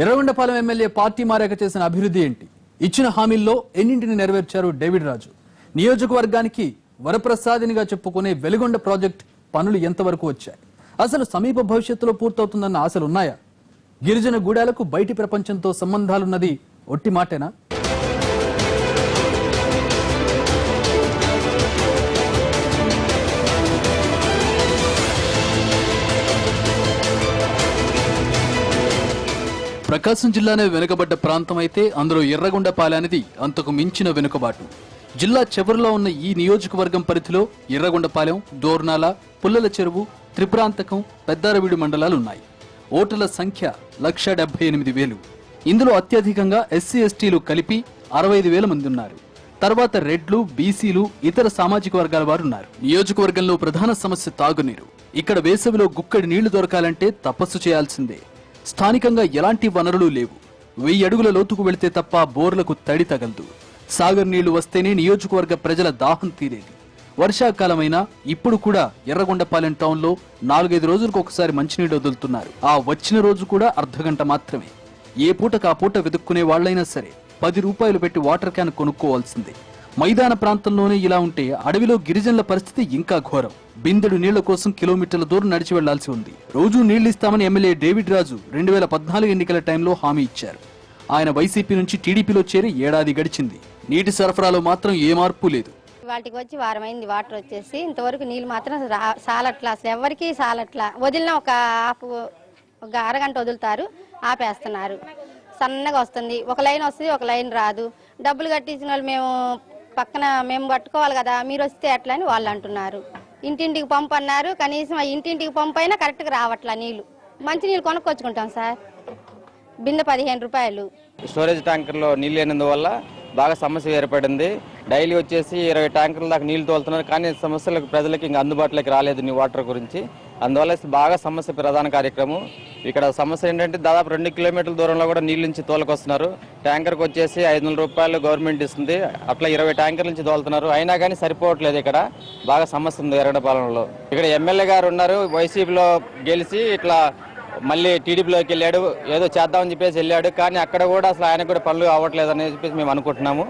Yerragondapalem MLA party మారాక చేసిన అభివృద్ధి ఏంటి? ఇచ్చిన హామీల్లో ఎన్నింటిని నెరవేర్చారు డేవిడ్ రాజు? నియోజకవర్గానికి వరప్రసాదినిగా చెప్పుకునే వెలుగొండ ప్రాజెక్ట్ పనులు ఎంతవరకు వచ్చాయి? అసలు సమీప భవిష్యత్తులో పూర్తవుతుందన్న ఆశలు ఉన్నాయా? గిరిజన గూడాలకు బయటి ప్రపంచంతో సంబంధాలున్నది ఒట్టి మాటేనా? ప్రకాశం జిల్లానే వెనుకబడ్డ ప్రాంతం అయితే అందులో ఎర్రగొండపాలెం అంతకు మించిన వెనుకబాటు. జిల్లా చివరిలో ఉన్న ఈ నియోజకవర్గం పరిధిలో ఎర్రగొండపాలెం, దోర్నాల, పుల్లల చెరువు, త్రిపురాంతకం, పెద్దారవీడు మండలాలున్నాయి. ఓటర్ల సంఖ్య 1,78,000. ఇందులో అత్యధికంగా ఎస్సీ ఎస్టీలు కలిపి 65,000 మంది ఉన్నారు. తర్వాత రెడ్లు, బీసీలు, ఇతర సామాజిక వర్గాల వారున్నారు. నియోజకవర్గంలో ప్రధాన సమస్య తాగునీరు. ఇక్కడ వేసవిలో గుక్కడి నీళ్లు దొరకాలంటే తపస్సు చేయాల్సిందే. స్థానికంగా ఎలాంటి వనరులు లేవు. 1000 అడుగుల లోతుకు వెళితే తప్ప బోర్లకు తడి తగలదు. సాగర్ నీళ్లు వస్తేనే నియోజకవర్గ ప్రజల దాహం తీరేది. వర్షాకాలమైనా ఇప్పుడు కూడా ఎర్రగొండపాలెం టౌన్ లో 4-5 రోజులకు ఒకసారి మంచినీళ్లు వదులుతున్నారు. ఆ వచ్చిన రోజు కూడా అర్ధగంట మాత్రమే. ఏ పూటకు ఆ పూట వెతుక్కునే వాళ్లైనా సరే 10 రూపాయలు పెట్టి వాటర్ క్యాన్ కొనుక్కోవాల్సిందే. మైదాన ప్రాంతంలోనే ఇలా ఉంటే అడవిలో గిరిజనుల పరిస్థితి ఇంకా ఘోరం. బిందెడు నీళ్ల కోసం కిలోమీటర్ల దూరం నడిచి వెళ్లాల్సి ఉంది. రోజు నీళ్లిస్తామని ఎమ్మెల్యే డేవిడ్ రాజు 2014 ఎన్నికల టైంలో హామీ ఇచ్చారు. ఆయన వైసీపీ నుంచి టీడీపీలో చేరి ఏడాది గడిచింది. నీటి సరఫరాలో మాత్రం ఏ మార్పు లేదు. వాటికి వచ్చి వారమైంది వాటర్ వచ్చేసి, ఇంతవరకు నీళ్ళు మాత్రం సాలట్లా, అసలు ఎవరికి సాలట్లా. వదిలిన ఒక అరగంట వదులుతారు, ఆపేస్తున్నారు. సన్నగా వస్తుంది, ఒక లైన్ వస్తుంది, ఒక లైన్ రాదు. డబ్బులు కట్టించిన వాళ్ళు మేము కట్టుకోవాలి కదా, మీరు వస్తే ఎట్లా అని వాళ్ళు అంటున్నారు. ఇంటింటికి పంపు అన్నారు, కనీసం ఆ ఇంటింటికి పంపు అయినా కరెక్ట్గా రావట్లా నీళ్లు. మంచి నీళ్ళు కొనుక్కొచ్చుకుంటాం సార్, బిందె 15 రూపాయలు. స్టోరేజ్ ట్యాంకర్లో నీళ్ళు లేనందువల్ల బాగా సమస్య ఏర్పడింది. డైలీ వచ్చేసి 20 ట్యాంకర్ల దాకా నీళ్లు తోలుతున్నారు, కానీ సమస్యలకు ప్రజలకు ఇంకా అందుబాటులోకి రాలేదు నీ వాటర్ గురించి. అందువల్ల బాగా సమస్య ప్రధాన కార్యక్రమం. ఇక్కడ సమస్య ఏంటంటే దాదాపు 2 కిలోమీటర్ల దూరంలో కూడా నీళ్ళ నుంచి తోలుకొస్తున్నారు. ట్యాంకర్కి వచ్చేసి 500 రూపాయలు గవర్నమెంట్ ఇస్తుంది, అట్లా 20 ట్యాంకర్ల నుంచి తోలుతున్నారు. అయినా కానీ సరిపోవట్లేదు. ఇక్కడ బాగా సమస్య ఉంది ఎర్రగొండపాలెంలో. ఇక్కడ ఎమ్మెల్యే గారు ఉన్నారు, వైసీపీలో గెలిచి ఇట్లా మళ్ళీ టీడీపీలోకి వెళ్ళాడు, ఏదో చేద్దామని చెప్పేసి వెళ్ళాడు. కానీ అక్కడ కూడా అసలు ఆయన కూడా పనులు అవ్వట్లేదని చెప్పేసి మేము అనుకుంటున్నాము.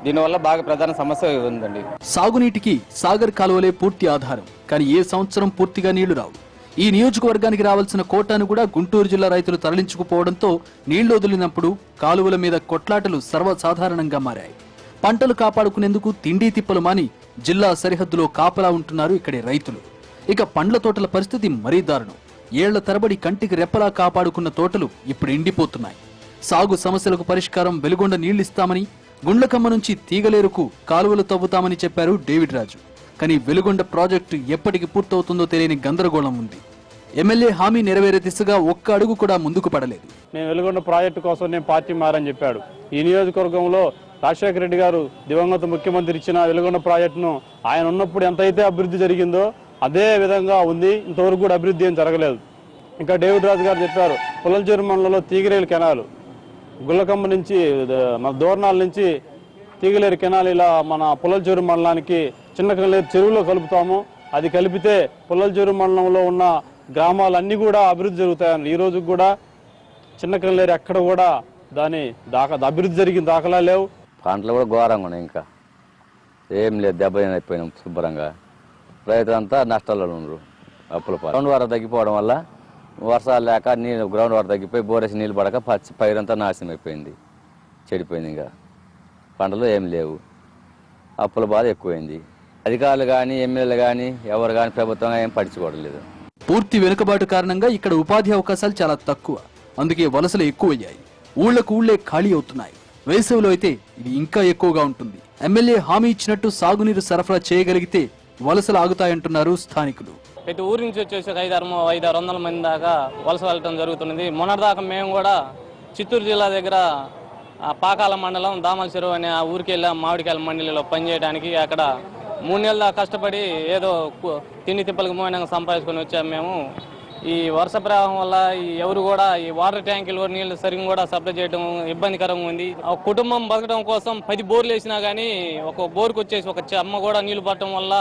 దీనివల్ల బాగా ప్రధాన సమస్య ఉందండి. సాగునీటికి సాగర్ కాలువలే పూర్తి ఆధారం, కానీ ఏ సంవత్సరం పూర్తిగా నీళ్లు రావు. ఈ నియోజకవర్గానికి రావాల్సిన కోటాను కూడా గుంటూరు జిల్లా రైతులు తరలించుకుపోవడంతో నీళ్లు వదిలినప్పుడు కాలువల మీద కొట్లాటలు సర్వసాధారణంగా మారాయి. పంటలు కాపాడుకునేందుకు తిండి తిప్పలు మాని జిల్లా సరిహద్దులో కాపలా ఉంటున్నారు ఇక్కడి రైతులు. ఇక పండ్ల తోటల పరిస్థితి మరీ దారుణం. ఏళ్ల తరబడి కంటికి రెప్పలా కాపాడుకున్న తోటలు ఇప్పుడు ఎండిపోతున్నాయి. సాగు సమస్యలకు పరిష్కారం వెలుగొండ నీళ్లిస్తామని, గుండ్లకమ్మ నుంచి తీగలేరుకు కాలువలు తవ్వుతామని చెప్పారు డేవిడ్ రాజు. కానీ వెలుగొండ ప్రాజెక్టు ఎప్పటికి పూర్తవుతుందో తెలియని గందరగోళం ఉంది. ఎమ్మెల్యే హామీ నెరవేరే దిశగా ఒక్క అడుగు కూడా ముందుకు పడలేదు. నేను వెలుగొండ ప్రాజెక్టు కోసం నేను పార్టీ మారని చెప్పాడు. ఈ నియోజకవర్గంలో రాజశేఖర రెడ్డి గారు దివంగత ముఖ్యమంత్రి ఇచ్చిన వెలుగొండ ప్రాజెక్టును ఆయన ఉన్నప్పుడు ఎంతైతే అభివృద్ధి జరిగిందో అదే విధంగా ఉంది. ఇంతవరకు కూడా అభివృద్ధి ఏం జరగలేదు. ఇంకా డేవిడ్ రాజు గారు చెప్పారు, పుల్లలచెరు మండలంలో తీగలేరు కెనాలు, గుల్లకమ్మ నుంచి దోర్నాల నుంచి తీగలేరు కెనాల్ ఇలా మన పుల్లలచెరు మండలానికి చిన్న చెరువులో కలుపుతాము. అది కలిపితే పుల్లలచెరు మండలంలో ఉన్న గ్రామాలన్నీ కూడా అభివృద్ధి జరుగుతాయని. ఈ రోజు కూడా చిన్న కల్లేరు ఎక్కడ కూడా దాని అభివృద్ధి జరిగిన దాఖలా లేవు. పంటలు కూడా ఘోరంగా ఉన్నాయి, ఇంకా ఏం లేదు, దెబ్బతినైపోయినాం శుభ్రంగా. రైతులంతా నష్టాల్లో ఉన్నారు. అప్పుల గ్రౌండ్ వాటర్ తగ్గిపోవడం వల్ల వర్షాలు లేక నీళ్ళు గ్రౌండ్ వాటర్ తగ్గిపోయి బోరేసి నీళ్ళు పడక పైరంతా నాశనం అయిపోయింది, చెడిపోయింది. ఇంకా పంటలు ఏం లేవు, అప్పుల బాధ ఎక్కువైంది. అధికారులు కానీ ఎమ్మెల్యేలు కానీ ఎవరు కానీ ప్రభుత్వం ఏం పట్టించుకోవడం లేదు. పూర్తి వెనుకబాటు కారణంగా ఇక్కడ ఉపాధి అవకాశాలు చాలా తక్కువ, అందుకే వలసలు ఎక్కువయ్యాయి. ఊళ్లకు ఊళ్లే ఖాళీ అవుతున్నాయి. వేసవిలో అయితే ఇది ఇంకా ఎక్కువగా ఉంటుంది. ఎమ్మెల్యే హామీ ఇచ్చినట్టు సాగునీరు సరఫరా చేయగలిగితే వలసలు ఆగుతాయంటున్నారు స్థానికులు. ప్రతి ఊరి నుంచి వచ్చేసి 500-600 మంది దాకా వలస వెళ్ళటం జరుగుతున్నది. మొన్నటిదాకా మేము కూడా చిత్తూరు జిల్లా దగ్గర పాకాల మండలం దామల చెరువు అనే ఆ ఊరికి వెళ్ళాం, మామిడికాయల మండలిలో పనిచేయడానికి. అక్కడ 3 నెలల దాకా కష్టపడి ఏదో తిండి తిప్పలకు మోయినంగా సంపాదించుకొని వచ్చాము మేము. ఈ వర్ష ప్రవాహం వల్ల ఎవరు కూడా ఈ వాటర్ ట్యాంకులు నీళ్లు సరిగ్గా కూడా సప్లై చేయడం ఇబ్బందికరంగా ఉంది. ఒక కుటుంబం బతకడం కోసం 10 బోర్లు వేసినా కానీ ఒక బోర్కు వచ్చేసి ఒక చెమ్మ కూడా నీళ్లు పట్టడం వల్ల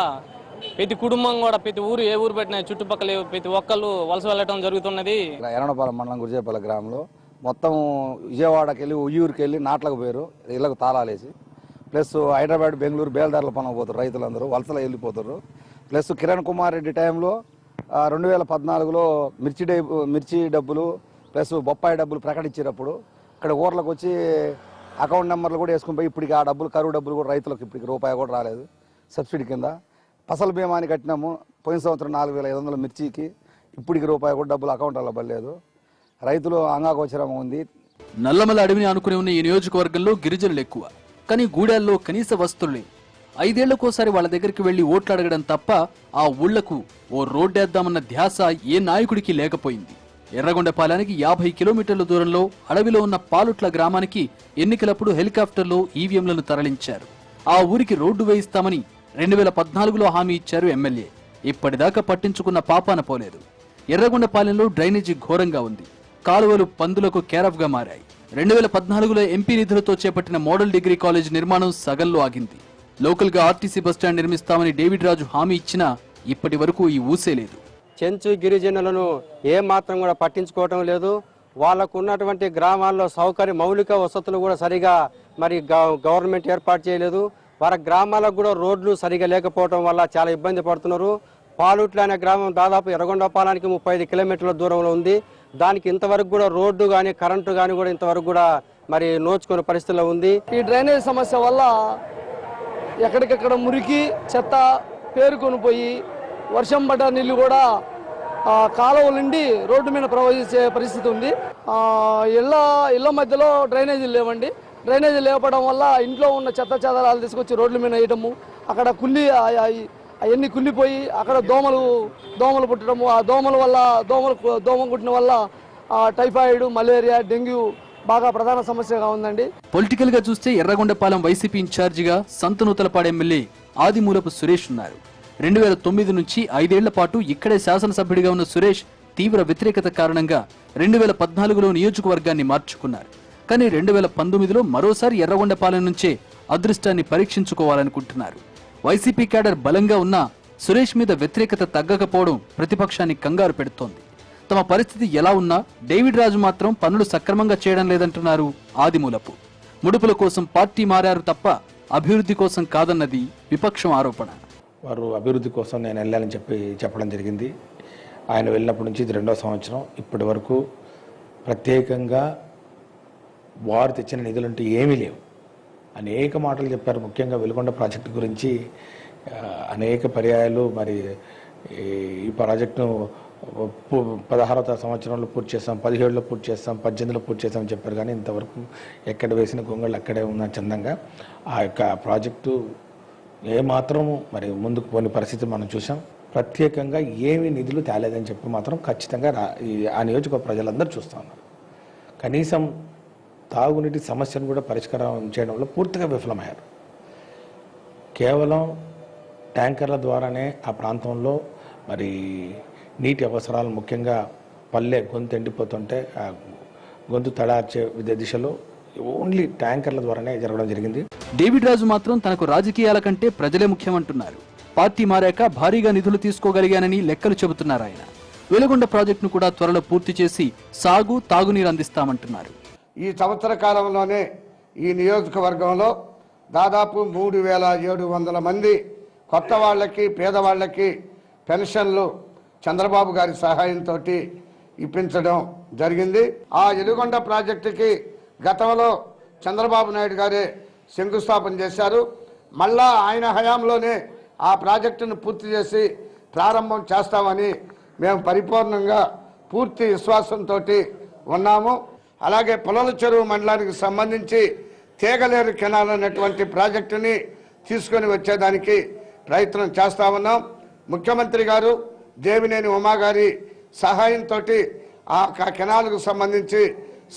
ప్రతి కుటుంబం కూడా ప్రతి ఊరు ఏ ఊరు పెట్టినా చుట్టుపక్కల ప్రతి ఒక్కళ్ళు వలస వెళ్ళటం జరుగుతున్నది. ఎర్రగొండపాలెం మండలం గురిజేపల్లి గ్రామంలో మొత్తం విజయవాడకి వెళ్ళి ఉయ్యూరుకి వెళ్ళి నాట్లకు పోయారు, ఇళ్ళకు తాళాలేసి. ప్లస్ హైదరాబాద్, బెంగళూరు బేల్దారుల పనులు పోతారు రైతులందరూ, వలసలు వెళ్ళిపోతారు. ప్లస్ కిరణ్ కుమార్ రెడ్డి టైంలో 2014లో మిర్చి డబ్బులు ప్లస్ బొప్పాయి డబ్బులు ప్రకటించేటప్పుడు ఇక్కడ ఊర్లకు వచ్చి అకౌంట్ నెంబర్లు కూడా వేసుకుని పోయి ఇప్పటికి ఆ డబ్బులు, కరువు డబ్బులు కూడా రైతులకు ఇప్పటికి రూపాయి కూడా రాలేదు సబ్సిడీ కింద. ఫసల్ బీమాని కట్టినాము, పోయిన సంవత్సరం 4500 మిర్చికి, ఇప్పటికి రూపాయి కూడా డబ్బులు అకౌంట్లో పడలేదు. రైతులు అంగాగోచరం ఉంది. నల్లమల అడవిని ఆనుకుని ఉన్న ఈ నియోజకవర్గంలో గిరిజనులు ఎక్కువ, కానీ గూడాల్లో కనీస వస్తువులు లేవు. 5 ఏళ్లకోసారి వాళ్ళ దగ్గరికి వెళ్లి ఓట్లు అడగడం తప్ప ఆ ఊళ్లకు ఓ రోడ్డేద్దామన్న ధ్యాస ఏ నాయకుడికి లేకపోయింది. ఎర్రగొండపాలెనికి 50 కిలోమీటర్ల దూరంలో అడవిలో ఉన్న పాలుట్ల గ్రామానికి ఎన్నికలప్పుడు హెలికాప్టర్లో ఈవీఎంలను తరలించారు. ఆ ఊరికి రోడ్డు వేయిస్తామని 2014లో హామీ ఇచ్చారు ఎమ్మెల్యే. ఇప్పటిదాకా పట్టించుకున్న పాపాన పోలేదు. ఎర్రగొండపాలెంలో డ్రైనేజీ ఘోరంగా ఉంది. కాలువలు పందులకు కేరఫ్ గా మారాయి. 2014లో ఎంపీ నిధులతో చేపట్టిన మోడల్ డిగ్రీ కాలేజ్ నిర్మాణం సగంలో ఆగింది. లోకల్ గా ఆర్టీసీ బస్టాండ్ నిర్మిస్తామని డేవిడ్ రాజు హామీ ఇచ్చినా ఇప్పటి వరకు ఈ ఊసే లేదు. చెంచు గిరిజనులను ఏమాత్రం కూడా పట్టించుకోవటం లేదు. వాళ్లకు ఉన్నటువంటి గ్రామాల్లో మౌలిక వసతులు కూడా సరిగా మరి గవర్నమెంట్ ఏర్పాటు చేయలేదు. వారి గ్రామాలకు కూడా రోడ్లు సరిగా లేకపోవడం వల్ల చాలా ఇబ్బంది పడుతున్నారు. పాలుట్ల అనే గ్రామం దాదాపు ఎర్రగొండపాలెనికి 35 కిలోమీటర్ల దూరంలో ఉంది. దానికి ఇంతవరకు కూడా రోడ్డు కానీ కరెంటు కానీ కూడా ఇంతవరకు కూడా మరి నోచుకునే పరిస్థితిలో ఉంది. ఈ డ్రైనేజ్ సమస్య వల్ల ఎక్కడికెక్కడ మురికి చెత్త పేరుకొని పోయి వర్షం పడ్డ నీళ్లు కూడా కాలువల నుండి రోడ్డు మీద ప్రవహించే పరిస్థితి ఉంది. ఇళ్ల మధ్యలో డ్రైనేజీలు లేవండి. డ్రైనేజీలు లేకపోవడం వల్ల ఇంట్లో ఉన్న చెత్త చెదరాలు తీసుకొచ్చి రోడ్ల మీద వేయటము, అక్కడ అవన్నీ కుళ్ళిపోయి అక్కడ దోమలు పుట్టడము, ఆ దోమల వల్ల దోమ కుట్టిన వల్ల టైఫాయిడ్, మలేరియా, డెంగ్యూ బాగా ప్రధాన సమస్యగా ఉందండి. పొలిటికల్ గా చూస్తే ఎర్రగొండపాలెం వైసీపీ ఇన్ఛార్జిగా సంతనూతలపాడు ఎమ్మెల్యే ఆదిమూలపు సురేష్ ఉన్నారు. 2009 నుంచి 5 ఏళ్ల పాటు ఇక్కడే శాసనసభ్యుడిగా ఉన్న సురేష్ తీవ్ర వ్యతిరేకత కారణంగా 2014లో నియోజకవర్గాన్ని మార్చుకున్నారు. కానీ 2019లో మరోసారి ఎర్రగొండపాలెం నుంచే అదృష్టాన్ని పరీక్షించుకోవాలనుకుంటున్నారు. వైసీపీ క్యాడర్ బలంగా ఉన్నా సురేష్ మీద వ్యతిరేకత తగ్గకపోవడం ప్రతిపక్షాన్ని కంగారు పెడుతోంది. తమ పరిస్థితి ఎలా ఉన్నా డేవిడ్ రాజు మాత్రం పనులు సక్రమంగా చేయడం లేదంటున్నారు ఆదిమూలపు. ముడుపుల కోసం పార్టీ మారారు తప్ప అభివృద్ధి కోసం కాదన్నది విపక్షం ఆరోపణ. వారు అభివృద్ధి కోసం నేను వెళ్ళాలని చెప్పడం జరిగింది. ఆయన వెళ్ళినప్పటి నుంచి ఇది 2వ సంవత్సరం. ఇప్పటి వరకు ప్రత్యేకంగా వారు తెచ్చిన నిధులంటూ ఏమీ లేవు. అనేక మాటలు చెప్పారు. ముఖ్యంగా వెలుగొండ ప్రాజెక్టు గురించి అనేక పర్యాయాలు మరి ఈ ప్రాజెక్టును 16వ సంవత్సరంలో పూర్తి చేస్తాం, 17లో పూర్తి చేస్తాం, 18లో పూర్తి చేస్తామని చెప్పారు. కానీ ఇంతవరకు ఎక్కడ వేసిన గొంగళ్ళు అక్కడే ఉన్న చందంగా ఆ యొక్క ప్రాజెక్టు ఏమాత్రము మరి ముందుకు పోని పరిస్థితి మనం చూసాం. ప్రత్యేకంగా ఏమి నిధులు తేలేదని చెప్పి మాత్రం ఖచ్చితంగా ఆ నియోజకవర్గ ప్రజలందరూ చూస్తూ ఉన్నారు. కనీసం తాగునీటి సమస్యను కూడా పరిష్కారం చేయడంలో పూర్తిగా విఫలమయ్యారు. కేవలం ట్యాంకర్ల ద్వారానే ఆ ప్రాంతంలో మరి నీటి అవసరాలు, ముఖ్యంగా పల్లె గొంతు ఎండిపోతుంటే ఆ గొంతు తడార్చే దిశలో ఓన్లీ ట్యాంకర్ల ద్వారానే జరగడం జరిగింది. డేవిడ్ రాజు మాత్రం తనకు రాజకీయాల కంటే ప్రజలే ముఖ్యమంటున్నారు. పార్టీ మారాక భారీగా నిధులు తీసుకోగలిగానని లెక్కలు చెబుతున్నారు ఆయన. వెలుగొండ ప్రాజెక్టును కూడా త్వరలో పూర్తి చేసి తాగునీరు అందిస్తామంటున్నారు. ఈ సంవత్సర కాలంలోనే ఈ నియోజకవర్గంలో దాదాపు 3700 మంది కొత్త వాళ్ళకి, పేదవాళ్ళకి పెన్షన్లు చంద్రబాబు గారి సహాయంతో ఇప్పించడం జరిగింది. ఆ వెలుగొండ ప్రాజెక్టుకి గతంలో చంద్రబాబు నాయుడు గారే శంకుస్థాపన చేశారు. మళ్ళా ఆయన హయాంలోనే ఆ ప్రాజెక్టును పూర్తి చేసి ప్రారంభం చేస్తామని మేము పరిపూర్ణంగా పూర్తి విశ్వాసంతో ఉన్నాము. అలాగే పుల్లల చెరువు మండలానికి సంబంధించి తీగలేరు కెనాల్ అనేటువంటి ప్రాజెక్టుని తీసుకొని వచ్చేదానికి ప్రయత్నం చేస్తా ఉన్నాం. ముఖ్యమంత్రి గారు దేవినేని ఉమా గారి సహాయంతో ఆ కెనాల్కు సంబంధించి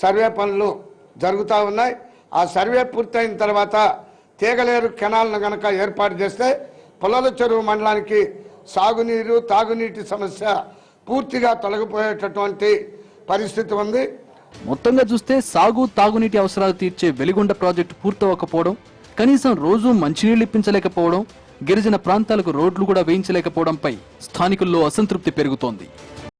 సర్వే పనులు జరుగుతూ ఉన్నాయి. ఆ సర్వే పూర్తయిన తర్వాత తీగలేరు కెనాల్ను కనుక ఏర్పాటు చేస్తే పుల్లల చెరువు మండలానికి సాగునీరు, తాగునీటి సమస్య పూర్తిగా తొలగిపోయేటటువంటి పరిస్థితి ఉంది. మొత్తంగా చూస్తే తాగునీటి అవసరాలు తీర్చే వెలుగొండ ప్రాజెక్టు పూర్తవకపోవడం, కనీసం రోజు మంచినీళ్లు ఇప్పించలేకపోవడం, గిరిజన ప్రాంతాలకు రోడ్లు కూడా వేయించలేకపోవడంపై స్థానికుల్లో అసంతృప్తి పెరుగుతోంది.